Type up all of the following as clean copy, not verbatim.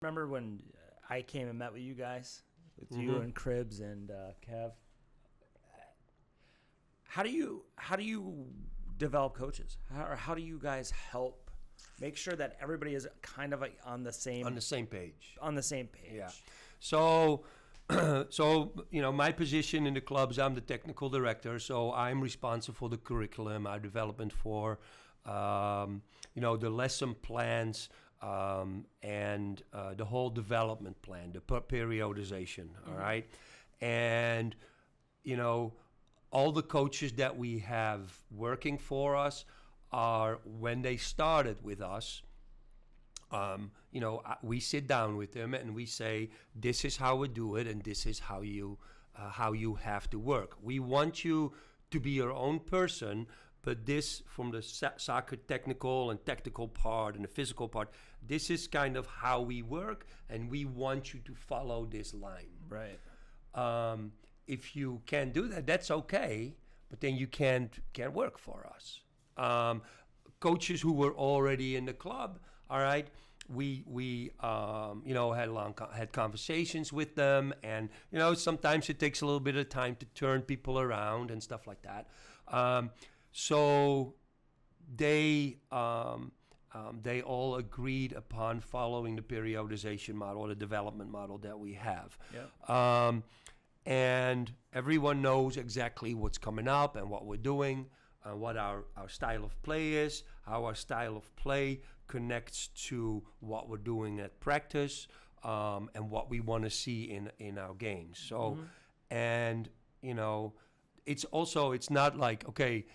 remember when I came and met with you guys, with Mm-hmm. you and Cribs and Kev. How do you develop coaches? How do you guys help make sure that everybody is kind of like on the same page. on the same page? Yeah. So, my position in the clubs, I'm the technical director, so I'm responsible for the curriculum, our development for, the lesson plans, and the whole development plan, the periodization. All right, and all the coaches that we have working for us are, when they started with us, we sit down with them and we say, this is how we do it, and this is how you have to work. We want you to be your own person, but this, from the soccer technical and tactical part and the physical part, this is kind of how we work, and we want you to follow this line. Right. If you can't do that, that's okay, but then you can't work for us. Coaches who were already in the club, all right, we had conversations with them, and sometimes it takes a little bit of time to turn people around and stuff like that. So they all agreed upon following the periodization model, or the development model that we have. Yeah. And everyone knows exactly what's coming up and what we're doing, what our style of play is, how our style of play connects to what we're doing at practice, and what we want to see in our games. So, and it's not like, okay,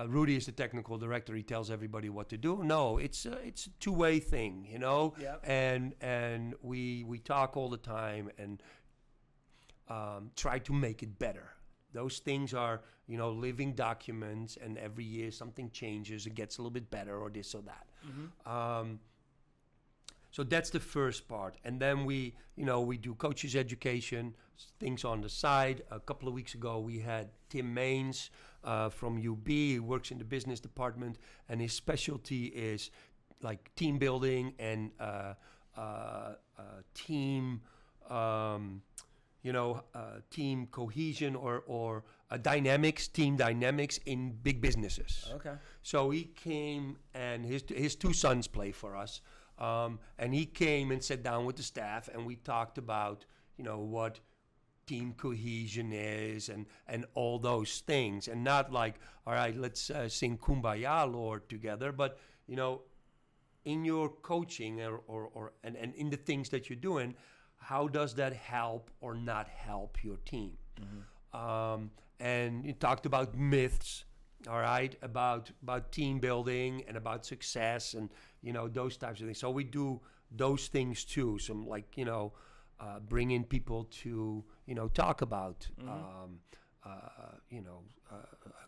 Rudy is the technical director, he tells everybody what to do. No, it's a two-way thing, Yep. and we talk all the time and try to make it better. Those things are, living documents, and every year something changes, it gets a little bit better, or this or that. So that's the first part. And then we do coaches education, things on the side. A couple of weeks ago, we had Tim Maines from UB. He works in the business department, and his specialty is like team building and team, team cohesion or team dynamics in big businesses. Okay. So he came, and his two sons play for us. And he came and sat down with the staff, and we talked about, what team cohesion is and all those things. And not like, all right, let's sing Kumbaya, Lord, together. But, in your coaching and in the things that you're doing, how does that help or not help your team? And you talked about myths, all right, about team building and about success and, those types of things. So we do those things too. Some like, bringing people to, talk about,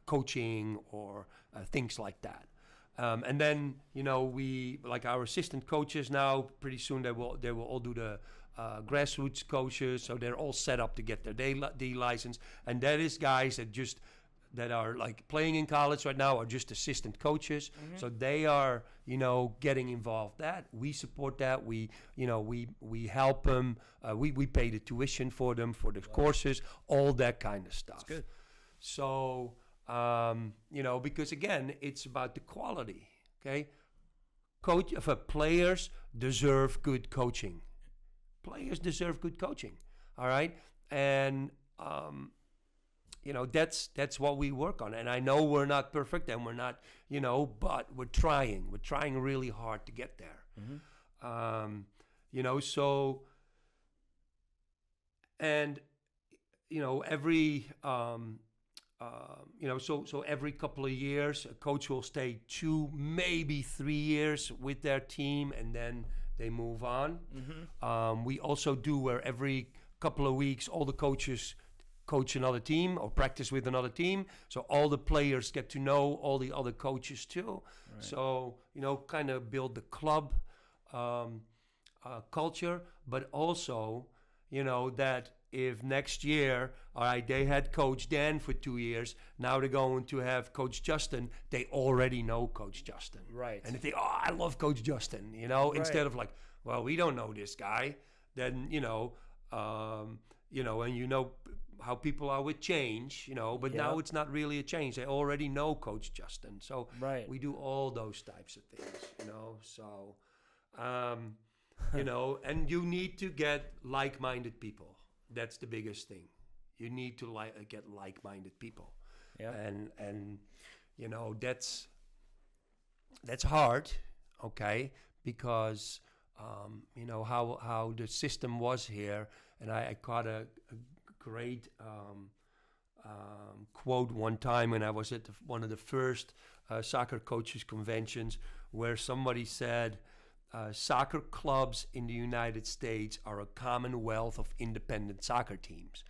coaching or things like that. And then, we, like our assistant coaches now, pretty soon they will all do the grassroots coaches. So they're all set up to get their D license. And that is guys that are like playing in college right now, are just assistant coaches. So they are, getting involved. That we support that. We help them. We pay the tuition for them for the courses, all that kind of stuff. That's good. So, because again, it's about the quality. Okay, players deserve good coaching. Players deserve good coaching. All right, and that's what we work on. And I know we're not perfect, and we're not, but we're trying. We're trying really hard to get there. So, and every so every couple of years, a coach will stay 2, maybe 3 years with their team, and then they move on. We also do where every couple of weeks, all the coaches coach another team or practice with another team. So all the players get to know all the other coaches too. Right. So, kind of build the club culture, but also, that if next year, all right, they had Coach Dan for 2 years, now they're going to have Coach Justin, they already know Coach Justin. Right. And they think, oh, I love Coach Justin, right. Instead of like, well, we don't know this guy. Then, and how people are with change, but now it's not really a change. They already know Coach Justin. So Right. we do all those types of things, so, and you need to get like-minded people. That's the biggest thing. You need to get like-minded people. Yeah. And that's hard, okay, because how the system was here, and I caught a great quote one time when I was at one of the first soccer coaches conventions, where somebody said, soccer clubs in the United States are a commonwealth of independent soccer teams.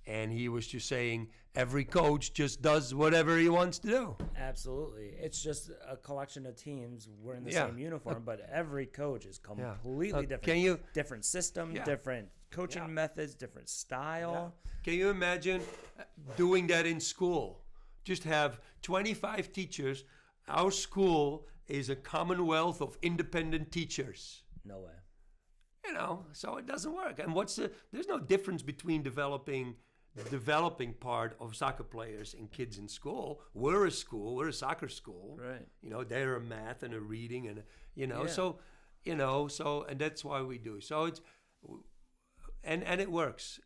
And he was just saying every coach just does whatever he wants to do. Absolutely. It's just a collection of teams wearing the same uniform, but every coach is completely different. Different system, different coaching methods, different style. Can you imagine doing that in school? Just have 25 teachers. Our school is a commonwealth of independent teachers. No way. So it doesn't work. And there's no difference between developing part of soccer players and kids in school. We're a soccer school. Right. They're a math and a reading and so and that's why we do. So it's and it works.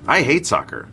I hate soccer.